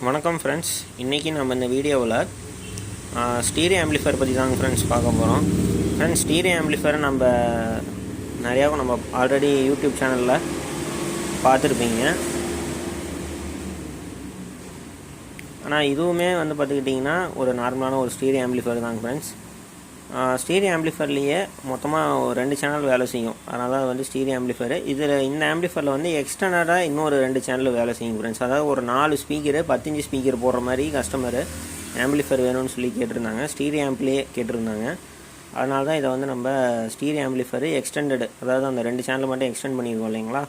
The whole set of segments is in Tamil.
வணக்கம் ஃப்ரெண்ட்ஸ். இன்றைக்கி நம்ம இந்த வீடியோவில் ஸ்டீரியோ ஆம்பிளிஃபையர் பற்றி தாங்க ஃப்ரெண்ட்ஸ் பார்க்க போகிறோம். ஃப்ரெண்ட்ஸ், ஸ்டீரியோ ஆம்பிளிஃபையர் நம்ம ஆல்ரெடி யூடியூப் சேனலில் பார்த்துருப்பீங்க. ஆனால் இதுவுமே பார்த்துக்கிட்டிங்கன்னா ஒரு நார்மலான ஒரு ஸ்டீரியோ ஆம்பிளிஃபையர் தாங்க ஃப்ரெண்ட்ஸ். ஸ்டீரியோ ஆம்பிளிஃபையர்லேயே மொத்தமாக 2 சேனல் வேலை செய்யும். அதனால தான் ஸ்டீரியோ ஆம்பிளிஃபையர். இந்த ஆம்பிளிஃபையரில் எக்ஸ்டர்னலாக இன்னொரு 2 சேனல் வேலை செய்யும் ஃப்ரெண்ட்ஸ். அதாவது ஒரு 4 ஸ்பீக்கரு 10 இன்ச் ஸ்பீக்கர் போடுற மாதிரி கஸ்டமரு ஆம்பிளிஃபையர் வேணும்னு சொல்லி கேட்டிருந்தாங்க. ஸ்டீரியோ ஆம்பிளியே கேட்டிருந்தாங்க. அதனால தான் இதை நம்ம ஸ்டீரியோ ஆம்பிளிஃபையர் எக்ஸ்டெண்டடு, அதாவது அந்த 2 சேனல் மட்டும் எக்ஸ்டெண்ட் பண்ணியிருக்கோம் இல்லைங்களா,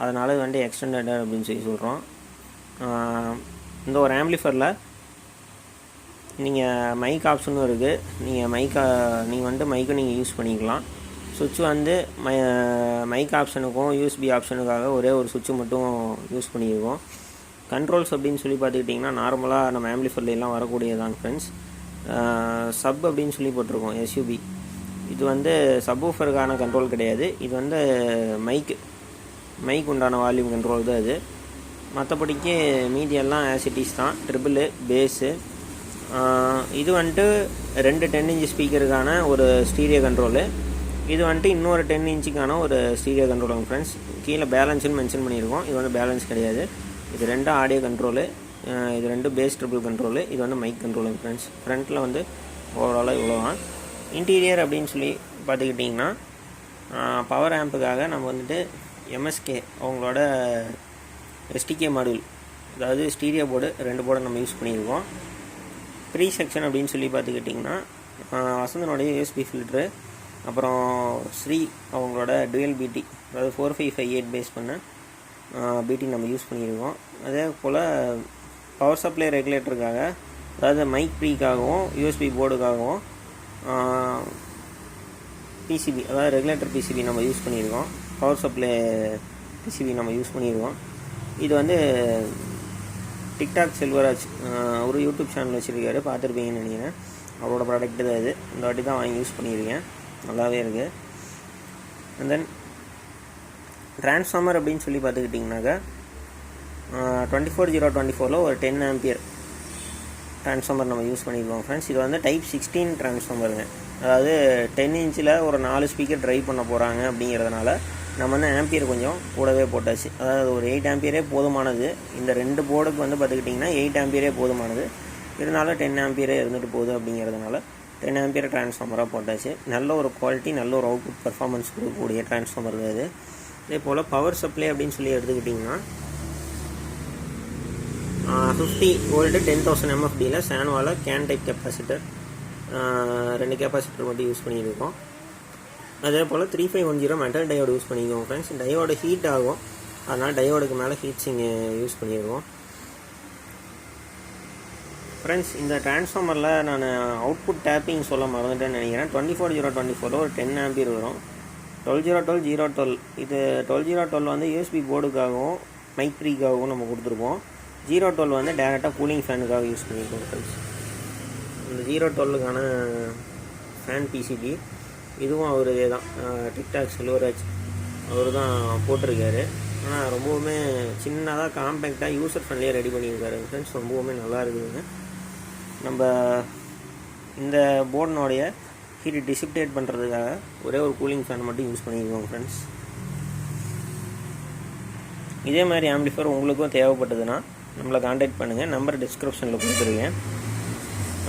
அதனால் எக்ஸ்டெண்டடு அப்படின்னு சொல்லி சொல்கிறோம். இந்த ஒரு ஆம்பிளிஃபையரில் நீங்கள் மைக் ஆப்ஷனும் இருக்குது. நீங்கள் மைக்கும் நீங்கள் யூஸ் பண்ணிக்கலாம். சுவிட்ச் மைக் ஆப்ஷனுக்கும் யூஎஸ்பி ஆப்ஷனுக்காக ஒரே ஒரு சுவிட்சு மட்டும் யூஸ் பண்ணியிருக்கோம். கண்ட்ரோல்ஸ் அப்படின்னு சொல்லி பார்த்துக்கிட்டிங்கன்னா நார்மலாக நம்ம ஆம்பிளிஃபையர்லாம் வரக்கூடியதான் ஃப்ரெண்ட்ஸ். சப் அப்படின்னு சொல்லி போட்டிருக்கோம், எஸ்யூபி. இது சப்வூஃபருக்கான கண்ட்ரோல் கிடையாது. இது மைக் உண்டான வால்யூம் கண்ட்ரோல் தான் இது. மற்றபடிக்கு மீதியெல்லாம் ஆசிட்டிஸ் தான். Triple base. இது 2 10 இன்ச் ஸ்பீக்கருக்கான ஒரு ஸ்டீரியோ கண்ட்ரோலு. இது இன்னொரு 10 இன்ச்சுக்கான ஒரு ஸ்டீரியோ கண்ட்ரோலுங்க ஃப்ரெண்ட்ஸ். கீழே பேலன்ஸ்னு மென்ஷன் பண்ணியிருக்கோம். இது பேலன்ஸ் கிடையாது. இது 2 ஆடியோ கண்ட்ரோலு. இது 2 பேஸ் ட்ரிபிள் கண்ட்ரோலு. இது மைக் கண்ட்ரோலுங்க ஃப்ரெண்ட்ஸ். ஃப்ரண்ட்டில் ஓவராலாக இவ்வளோதான். இன்டீரியர் அப்படின்னு சொல்லி பார்த்துக்கிட்டிங்கன்னா பவர் ஆம்புக்காக நம்ம எம்எஸ்கே அவங்களோட எஸ்டிகே மாடியூல், அதாவது ஸ்டீரியோ போர்டு 2 போர்டை நம்ம யூஸ் பண்ணியிருக்கோம். ப்ரீ செக்ஷன் அப்படின்னு சொல்லி பார்த்துக்கிட்டிங்கன்னா வசந்தனுடைய யூஎஸ்பி ஃபில்ட்ரு, அப்புறம் ஸ்ரீ அவங்களோட டுவெல் பிடி, அதாவது 4558 பேஸ் பண்ண பிடி நம்ம யூஸ் பண்ணியிருக்கோம். அதே போல் பவர் சப்ளை ரெகுலேட்டருக்காக, அதாவது மைக் ப்ரீக்காகவும் யூஎஸ்பி போர்டுக்காகவும் பிசிபி, அதாவது ரெகுலேட்டர் பிசிபி நம்ம யூஸ் பண்ணியிருக்கோம். பவர் சப்ளை பிசிபி நம்ம யூஸ் பண்ணியிருக்கோம். இது டிக்டாக் செல்வராஜ் ஒரு யூடியூப் சேனல் வச்சுருக்காரு, பார்த்துருப்பீங்கன்னு நினைக்கிறேன். அவரோட ப்ராடக்ட்டு தான் இது. இந்த வாட்டி தான் வாங்கி யூஸ் பண்ணியிருக்கேன். நல்லாவே இருக்குது. அண்ட் தென் ட்ரான்ஸ்ஃபார்மர் அப்படின்னு சொல்லி பார்த்துக்கிட்டிங்கனாக்கா 24024 ஒரு 10 ஆம்பியர் ட்ரான்ஸ்ஃபார்மர் நம்ம யூஸ் பண்ணியிருக்கோம் ஃப்ரெண்ட்ஸ். இது டைப் 16 ட்ரான்ஸ்ஃபார்மருங்க. அதாவது 10 இன்ச்சில் ஒரு 4 ஸ்பீக்கர் ட்ரைவ் பண்ண போகிறாங்க அப்படிங்கிறதுனால நம்ம ஆம்பியர் கொஞ்சம் கூடவே போட்டாச்சு. அதாவது ஒரு 8 ஆம்பியரே போதுமானது. இந்த 2 போர்டுக்கு பார்த்துக்கிட்டிங்கன்னா 8 ஆம்பியரே போதுமானது. இருந்தாலும் 10 ஆம்பியரே இருந்துட்டு போகுது அப்படிங்கிறதுனால 10 ஆம்பியர் ட்ரான்ஸ்ஃபார்மராக போட்டாச்சு. நல்ல ஒரு குவாலிட்டி, நல்ல ஒரு அவுட்புட் பர்ஃபார்மன்ஸ் கொடுக்கக்கூடிய ட்ரான்ஸ்ஃபார்மர் தான் இது. இதே போல் பவர் சப்ளை அப்படின்னு சொல்லி எடுத்துக்கிட்டிங்கன்னா 50 வோல்ட்டு 10,000 MFDயில் சான்வால கேன் டைப் கெப்பாசிட்டர் 2 கெப்பாசிட்டர் மட்டும் யூஸ் பண்ணியிருக்கோம். அதே போல் 3510 மெட்டல் டயோடு யூஸ் பண்ணியிருக்கோம் ஃப்ரெண்ட்ஸ். டயோடு ஹீட் ஆகும், அதனால் டயோடுக்கு மேலே ஹீட் சிங் யூஸ் பண்ணியிருக்கோம் ஃப்ரெண்ட்ஸ். இந்த ட்ரான்ஸ்ஃபார்மரில் நான் அவுட்புட் டேப்பிங் சொல்ல மறந்துட்டேன்னு நினைக்கிறேன். 24024 ஒரு 10 ஆம்பியர் வரும். 12012 இது 12012 யூஎஸ்பி போர்டுக்காகவும் மைக் ப்ரீக்காகவும் நம்ம கொடுத்துருப்போம். 012 டேரெக்டாக கூலிங் ஃபேனுக்காக யூஸ் பண்ணியிருக்கோம் ஃப்ரெண்ட்ஸ். இந்த 012க்கான ஃபேன் பிசிபி இதுவும் அவரே தான், டிக்டாக் செல்வராஜ் அவர் தான் போட்டிருக்காரு. ஆனால் ரொம்பவுமே சின்னதாக காம்பேக்டாக யூசர் ஃப்ரெண்ட்லியாக ரெடி பண்ணியிருக்காரு ஃப்ரெண்ட்ஸ். ரொம்பவுமே நல்லா இருக்குதுங்க. நம்ம இந்த போர்டினுடைய ஹீட் டிசிப்டேட் பண்ணுறதுக்காக ஒரே ஒரு கூலிங் ஃபேன் மட்டும் யூஸ் பண்ணியிருக்கோம் ஃப்ரெண்ட்ஸ். இதே மாதிரி ஆம்பிளிஃபையர் உங்களுக்கும் தேவைப்பட்டதுன்னா நம்மளை கான்டாக்ட் பண்ணுங்கள். நம்பர் டிஸ்கிரிப்ஷனில் கொடுத்துருக்கேன்.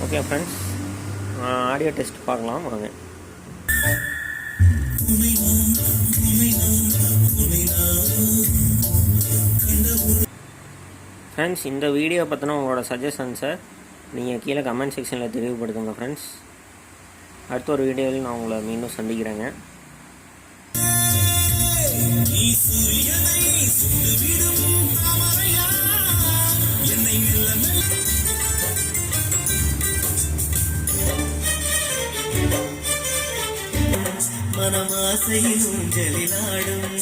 ஓகே ஃப்ரெண்ட்ஸ், ஆடியோ டெஸ்ட் பார்க்கலாம் வாங்க. ஃப்ரெண்ட்ஸ், இந்த வீடியோ பற்றின உங்களோட சஜஷன்ஸை நீங்கள் கீழே கமெண்ட் செக்ஷனில் தெளிவுபடுத்துங்க ஃப்ரெண்ட்ஸ். அடுத்த ஒரு வீடியோவில் நான் உங்களை மீண்டும் சந்திக்கிறேங்க. மனமாசையின் ஊஞ்சலிலாடும்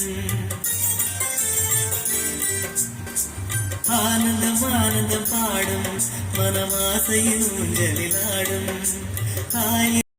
ஆனந்தம் பாடும். மனமாசையின் ஊஞ்சலிலாடும்